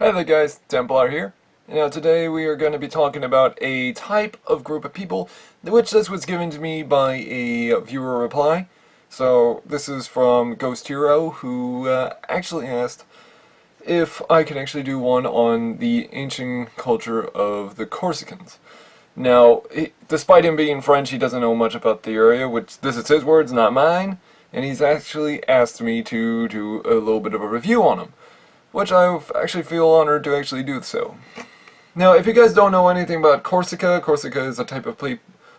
Hi there guys, Templar here. Now today we are going to be talking about a type of group of people, which this was given to me by a viewer reply. So this is from Ghost Hero, who actually asked if I could actually do one on the ancient culture of the Corsicans. Now, despite him being French, he doesn't know much about the area, which this is his words, not mine, and he's actually asked me to do a little bit of a review on them, which I actually feel honored to actually do so. Now, if you guys don't know anything about Corsica, Corsica is a type of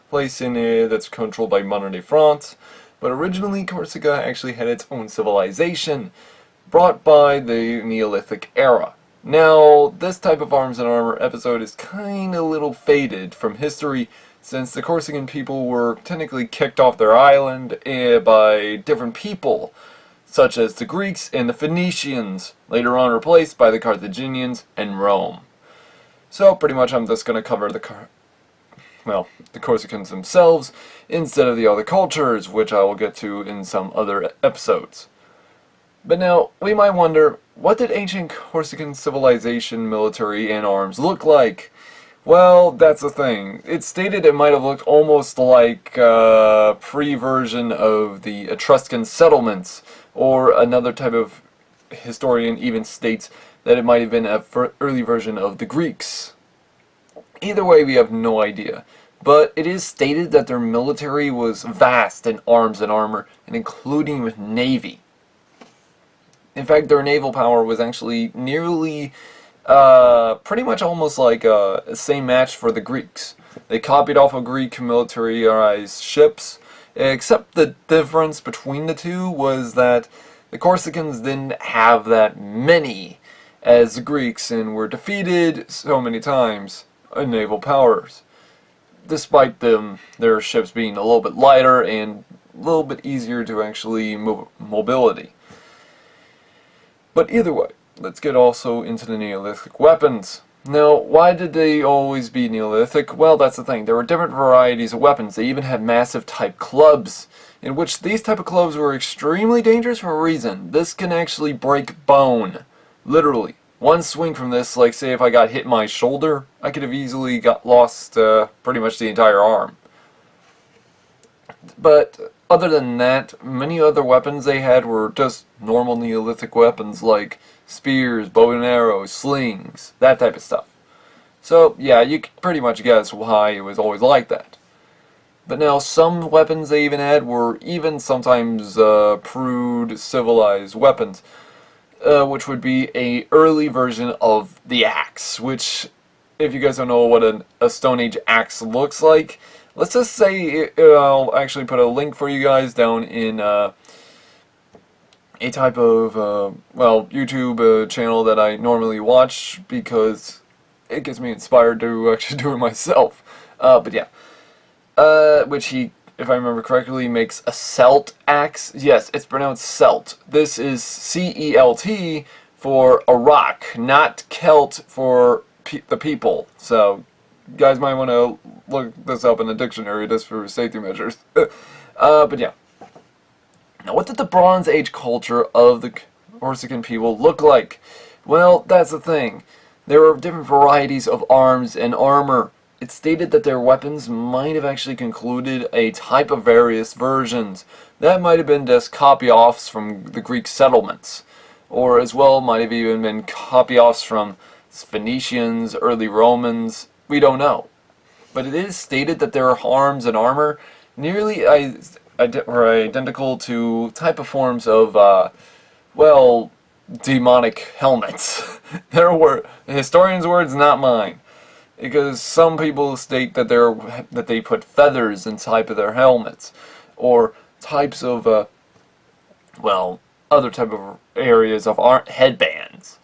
place in that's controlled by modern-day France, but originally Corsica actually had its own civilization, brought by the Neolithic era. Now, this type of arms and armor episode is kinda a little faded from history, since the Corsican people were technically kicked off their island by different people, such as the Greeks and the Phoenicians, later on replaced by the Carthaginians and Rome. So pretty much I'm just going to cover the Corsicans themselves instead of the other cultures, which I will get to in some other episodes. But now, we might wonder, what did ancient Corsican civilization, military, and arms look like? Well, that's the thing. It's stated it might have looked almost like a pre-version of the Etruscan settlements, or another type of historian even states that it might have been an early version of the Greeks. Either way, we have no idea. But it is stated that their military was vast in arms and armor, and including with navy. In fact, their naval power was actually nearly, pretty much almost like a same match for the Greeks. They copied off of Greek militarized ships, except the difference between the two was that the Corsicans didn't have that many as the Greeks and were defeated so many times in naval powers, despite their ships being a little bit lighter and a little bit easier to actually move mobility. But either way, let's get also into the Neolithic weapons. Now, why did they always be Neolithic? Well, that's the thing. There were different varieties of weapons. They even had massive type clubs, in which these type of clubs were extremely dangerous for a reason. This can actually break bone. Literally. One swing from this, like say if I got hit in my shoulder, I could have easily lost pretty much the entire arm. But other than that, many other weapons they had were just normal Neolithic weapons like spears, bow and arrows, slings, that type of stuff. So yeah, you can pretty much guess why it was always like that. But now some weapons they even had were even sometimes crude civilized weapons, which would be a early version of the axe, which, if you guys don't know what a Stone Age axe looks like, let's just say, I'll actually put a link for you guys down in a type of, YouTube channel that I normally watch because it gets me inspired to actually do it myself. But yeah. Which he, if I remember correctly, makes a celt axe. Yes, it's pronounced celt. This is C-E-L-T for a rock, not Celt for the people. So, you guys might want to look this up in the dictionary just for safety measures. But yeah. Now, what did the Bronze Age culture of the Corsican people look like? Well, that's the thing. There were different varieties of arms and armor. It stated that their weapons might have actually concluded a type of various versions. That might have been just copy-offs from the Greek settlements. Or as well might have even been copy-offs from Phoenicians, early Romans. We don't know. But it is stated that their arms and armor nearly were identical to type of forms of, demonic helmets. There were historians' words, not mine. Because some people state that they put feathers in type of their helmets, or types of, other type of areas of headbands,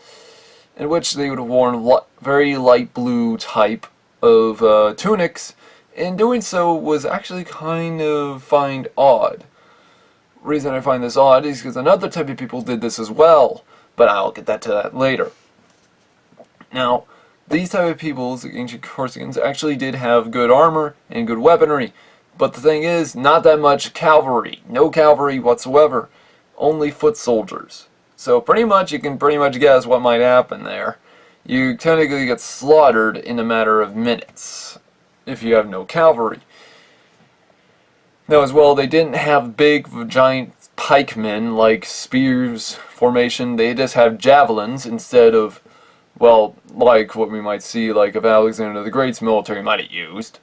in which they would have worn very light blue type of tunics, and doing so was actually kind of find odd. The reason I find this odd is because another type of people did this as well, but I'll get to that later. Now, these type of peoples, the ancient Corsicans, actually did have good armor and good weaponry, but the thing is, not that much cavalry. No cavalry whatsoever. Only foot soldiers. So pretty much, you can pretty much guess what might happen there. you technically get slaughtered in a matter of minutes if you have no cavalry. Now as well, they didn't have big giant pikemen like spears formation. They just have javelins instead of, well, like what we might see like of Alexander the Great's military might have used.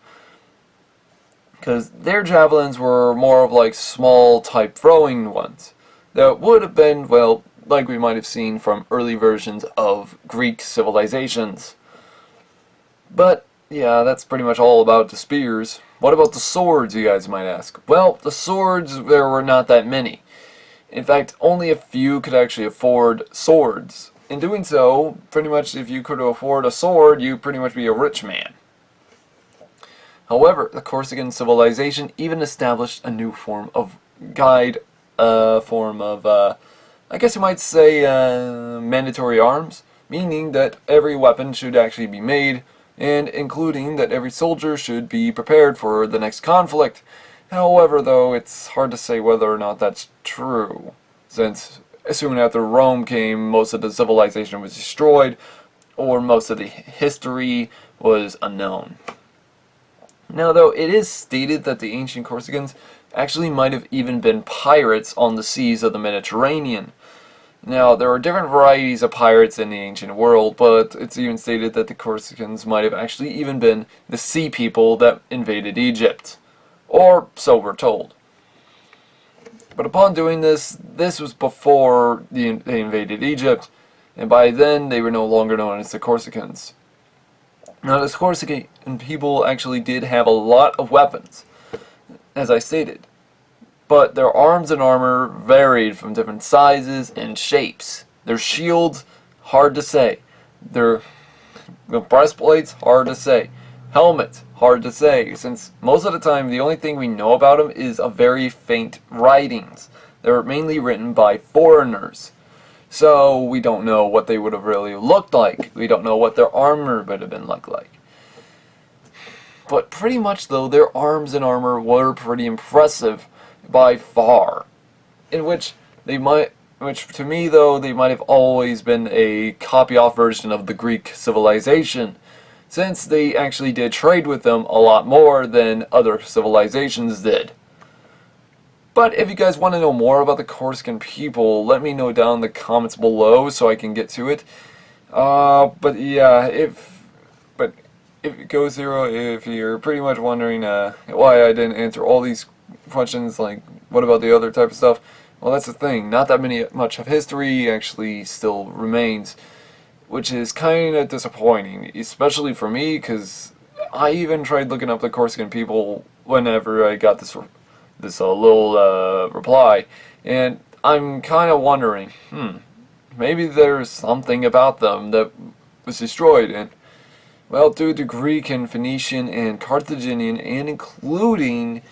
Because their javelins were more of like small type throwing ones that would have been, well, like we might have seen from early versions of Greek civilizations. But yeah, that's pretty much all about the spears. What about the swords, you guys might ask? Well, the swords, there were not that many. In fact, only a few could actually afford swords. In doing so, pretty much if you could afford a sword, you'd pretty much be a rich man. However, the Corsican civilization even established a new form of guide, I guess you might say, mandatory arms, meaning that every weapon should actually be made, and including that every soldier should be prepared for the next conflict. However, though, it's hard to say whether or not that's true, since assuming after Rome came, most of the civilization was destroyed, or most of the history was unknown. Now, though, it is stated that the ancient Corsicans actually might have even been pirates on the seas of the Mediterranean. Now, there are different varieties of pirates in the ancient world, but it's even stated that the Corsicans might have actually even been the sea people that invaded Egypt. Or so we're told. But upon doing this, this was before they invaded Egypt, and by then they were no longer known as the Corsicans. Now, the Corsican people actually did have a lot of weapons, as I stated, but their arms and armor varied from different sizes and shapes. Their shields, hard to say. Their breastplates, hard to say. Helmets, hard to say, since most of the time the only thing we know about them is a very faint writings. They're mainly written by foreigners. So we don't know what they would have really looked like. We don't know what their armor would have been like. But pretty much though, their arms and armor were pretty impressive by far. Which to me though, they might have always been a copy-off version of the Greek civilization, since they actually did trade with them a lot more than other civilizations did. But if you guys want to know more about the Corsican people, let me know down in the comments below so I can get to it. But yeah, if it goes zero, if you're pretty much wondering why I didn't answer all these questions, like what about the other type of stuff, well, that's the thing. Not that much of history actually still remains, which is kind of disappointing, especially for me, because I even tried looking up the Corsican people whenever I got this little reply, and I'm kind of wondering, maybe there's something about them that was destroyed, and well, due to Greek and Phoenician and Carthaginian and including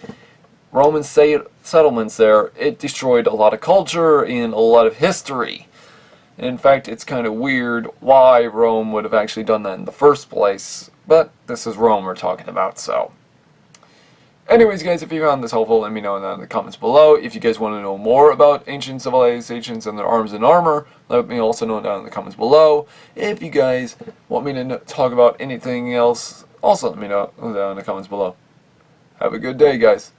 Roman settlements there, it destroyed a lot of culture and a lot of history. In fact, it's kind of weird why Rome would have actually done that in the first place, but this is Rome we're talking about, so. Anyways, guys, if you found this helpful, let me know down in the comments below. If you guys want to know more about ancient civilizations and their arms and armor, let me also know down in the comments below. If you guys want me to talk about anything else, also let me know down in the comments below. Have a good day, guys.